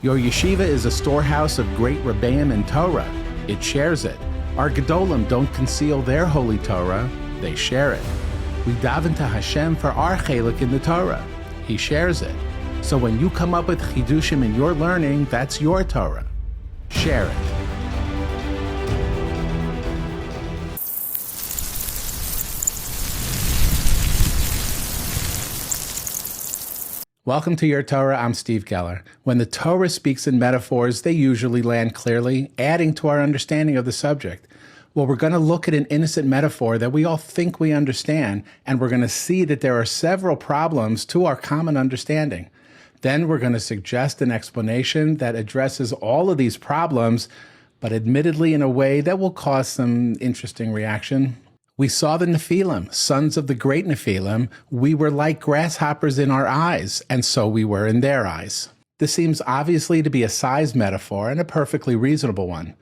Your yeshiva is a storehouse of great rebbeim and Torah. It shares it. Our gedolim don't conceal their holy Torah, they share it. We daven to Hashem for our chelak in the Torah. He shares it. So when you come up with chidushim in your learning, that's your Torah. Share it. Welcome to Your Torah. I'm Steve Geller. When the Torah speaks in metaphors, they usually land clearly, adding to our understanding of the subject. Well, we're going to look at an innocent metaphor that we all think we understand, and we're going to see that there are several problems to our common understanding. Then we're going to suggest an explanation that addresses all of these problems, but admittedly in a way that will cause some interesting reaction. We saw the Nephilim, sons of the great Nephilim. We were like grasshoppers in our eyes, and so we were in their eyes. This seems obviously to be a size metaphor and a perfectly reasonable one.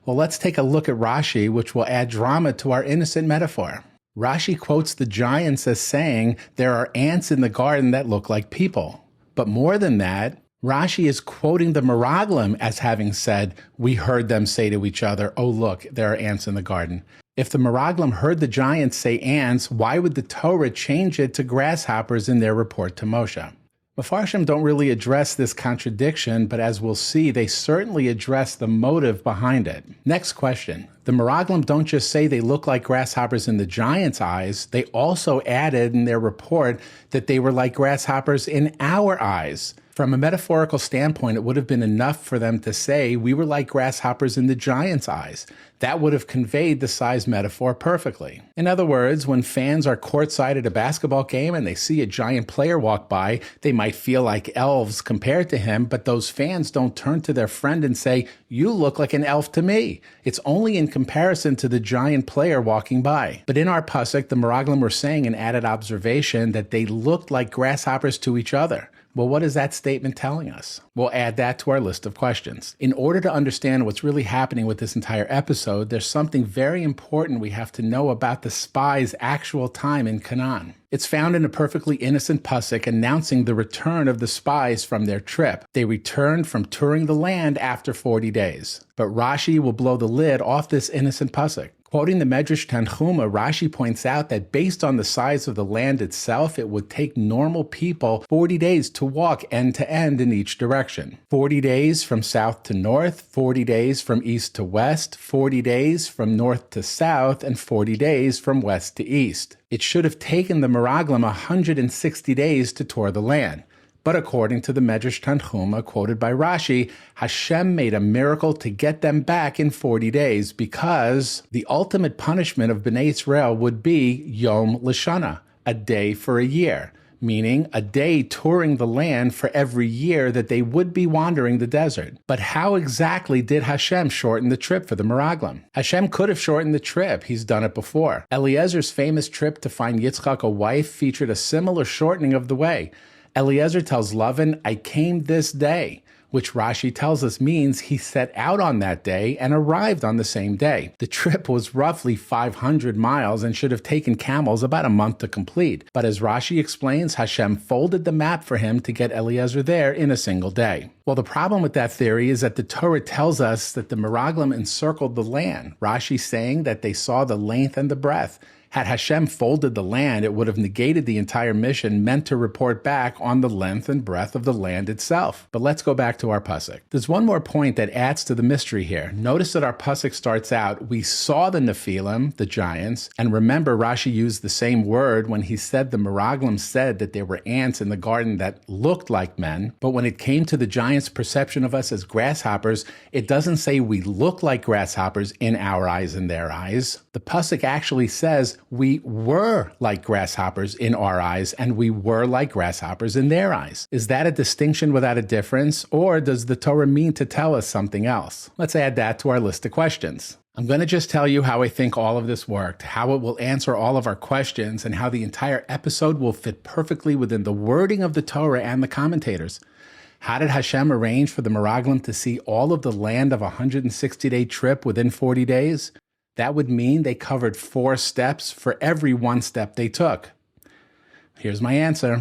Well, let's take a look at Rashi, which will add drama to our innocent metaphor. Rashi quotes the giants as saying, there are ants in the garden that look like people. But more than that, Rashi is quoting the Meraglim as having said, we heard them say to each other, oh look, there are ants in the garden. If the Meraglim heard the giants say ants, why would the Torah change it to grasshoppers in their report to Moshe? Mefarshim don't really address this contradiction, but as we'll see, they certainly address the motive behind it. Next question. The Meraglim don't just say they look like grasshoppers in the giants' eyes, they also added in their report that they were like grasshoppers in our eyes. From a metaphorical standpoint, it would have been enough for them to say we were like grasshoppers in the giants' eyes. That would have conveyed the size metaphor perfectly. In other words, when fans are courtside at a basketball game and they see a giant player walk by, they might feel like elves compared to him, but those fans don't turn to their friend and say, you look like an elf to me. It's only in comparison to the giant player walking by. But in our pasuk, the Meraglim were saying an added observation that they looked like grasshoppers to each other. Well, what is that statement telling us? We'll add that to our list of questions. In order to understand what's really happening with this entire episode, there's something very important we have to know about the spies' actual time in Canaan. It's found in a perfectly innocent pasuk announcing the return of the spies from their trip. They returned from touring the land after 40 days. But Rashi will blow the lid off this innocent pasuk. Quoting the Medrash Tanchuma, Rashi points out that based on the size of the land itself, it would take normal people 40 days to walk end to end in each direction. 40 days from south to north, 40 days from east to west, 40 days from north to south, and 40 days from west to east. It should have taken the Meraglim 160 days to tour the land. But according to the Medrash Tanchuma, quoted by Rashi, Hashem made a miracle to get them back in 40 days because the ultimate punishment of Bnei Israel would be Yom L'Shana, a day for a year, meaning a day touring the land for every year that they would be wandering the desert. But how exactly did Hashem shorten the trip for the Meraglim? Hashem could have shortened the trip. He's done it before. Eliezer's famous trip to find Yitzchak a wife featured a similar shortening of the way. Eliezer tells Lavan, I came this day, which Rashi tells us means he set out on that day and arrived on the same day. The trip was roughly 500 miles and should have taken camels about a month to complete. But as Rashi explains, Hashem folded the map for him to get Eliezer there in a single day. Well, the problem with that theory is that the Torah tells us that the Meraglim encircled the land, Rashi saying that they saw the length and the breadth. Had Hashem folded the land, it would have negated the entire mission meant to report back on the length and breadth of the land itself. But let's go back to our pasuk. There's one more point that adds to the mystery here. Notice that our pasuk starts out, we saw the Nephilim, the giants, and remember Rashi used the same word when he said the Meraglim said that there were ants in the garden that looked like men, but when it came to the giants' perception of us as grasshoppers, it doesn't say we look like grasshoppers in our eyes and their eyes. The pasuk actually says we were like grasshoppers in our eyes, and we were like grasshoppers in their eyes. Is that a distinction without a difference, or does the Torah mean to tell us something else? Let's add that to our list of questions. I'm going to just tell you how I think all of this worked, how it will answer all of our questions, and how the entire episode will fit perfectly within the wording of the Torah and the commentators. How did Hashem arrange for the Meraglim to see all of the land of a 160-day trip within 40 days? That would mean they covered 4 steps for every 1 step they took. Here's my answer.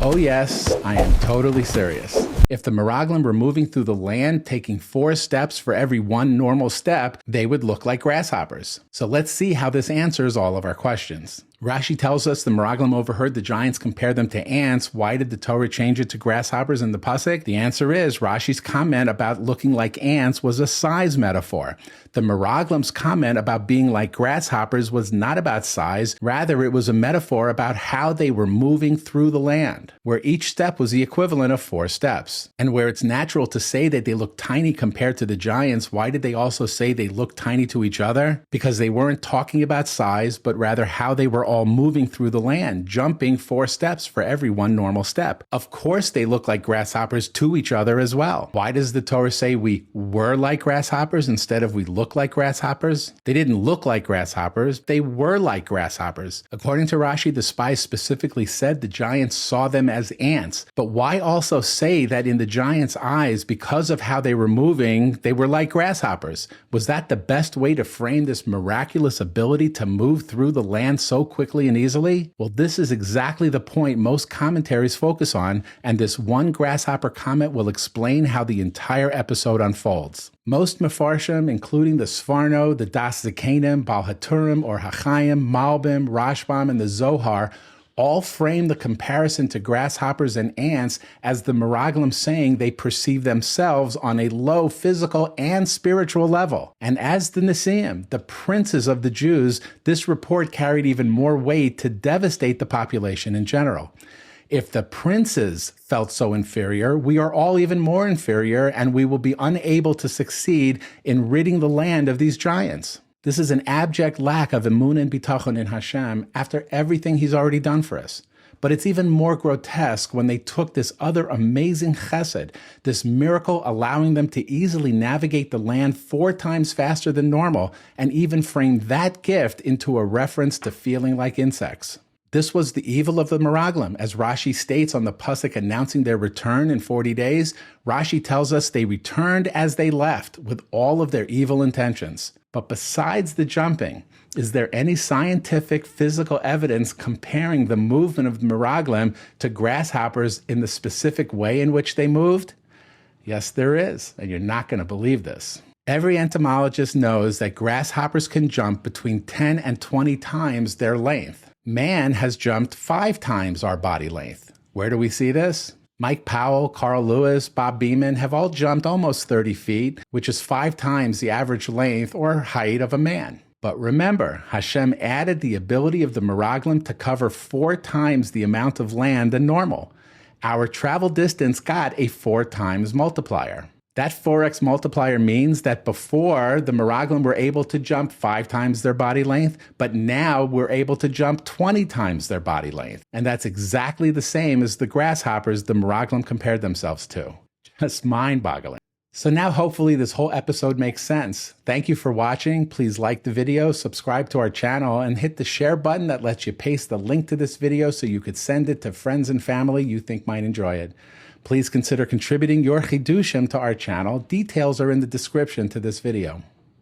Oh yes, I am totally serious. If the Meraglim were moving through the land, taking 4 steps for every 1 normal step, they would look like grasshoppers. So let's see how this answers all of our questions. Rashi tells us the Meraglim overheard the giants compare them to ants. Why did the Torah change it to grasshoppers in the pasuk? The answer is Rashi's comment about looking like ants was a size metaphor. The Meraglim's comment about being like grasshoppers was not about size. Rather, it was a metaphor about how they were moving through the land, where each step was the equivalent of 4 steps. And where it's natural to say that they look tiny compared to the giants, why did they also say they look tiny to each other? Because they weren't talking about size, but rather how they were all moving through the land, jumping 4 steps for every 1 normal step. Of course, they look like grasshoppers to each other as well. Why does the Torah say we were like grasshoppers instead of we look like grasshoppers? They didn't look like grasshoppers, they were like grasshoppers. According to Rashi, the spies specifically said the giants saw them as ants. But why also say that in the giants' eyes, because of how they were moving, they were like grasshoppers? Was that the best way to frame this miraculous ability to move through the land so quickly and easily? Well, this is exactly the point most commentaries focus on, and this one grasshopper comment will explain how the entire episode unfolds. Most Mefarshim, including the Sforno, the Das Zikanim, Baal HaTurim or Hachayim, Malbim, Rashbam, and the Zohar, all frame the comparison to grasshoppers and ants as the Meraglim saying they perceive themselves on a low physical and spiritual level. And as the Nesiim, the princes of the Jews, this report carried even more weight to devastate the population in general. If the princes felt so inferior, we are all even more inferior, and we will be unable to succeed in ridding the land of these giants. This is an abject lack of emunah and bitachon in Hashem after everything He's already done for us. But it's even more grotesque when they took this other amazing chesed, this miracle allowing them to easily navigate the land 4 times faster than normal, and even framed that gift into a reference to feeling like insects. This was the evil of the Meraglim, as Rashi states on the pasuk announcing their return in 40 days. Rashi tells us they returned as they left with all of their evil intentions. But besides the jumping, is there any scientific, physical evidence comparing the movement of the Meraglim to grasshoppers in the specific way in which they moved? Yes, there is, and you're not going to believe this. Every entomologist knows that grasshoppers can jump between 10 and 20 times their length. Man has jumped 5 times our body length. Where do we see this? Mike Powell, Carl Lewis, Bob Beeman have all jumped almost 30 feet, which is 5 times the average length or height of a man. But remember, Hashem added the ability of the Meraglim to cover 4 times the amount of land than normal. Our travel distance got a 4 times multiplier. That 4x multiplier means that before, the Meraglim were able to jump 5 times their body length, but now we're able to jump 20 times their body length. And that's exactly the same as the grasshoppers the Meraglim compared themselves to. Just mind-boggling. So now hopefully this whole episode makes sense. Thank you for watching. Please like the video, subscribe to our channel, and hit the share button that lets you paste the link to this video so you could send it to friends and family you think might enjoy it. Please consider contributing your chidushim to our channel. Details are in the description to this video.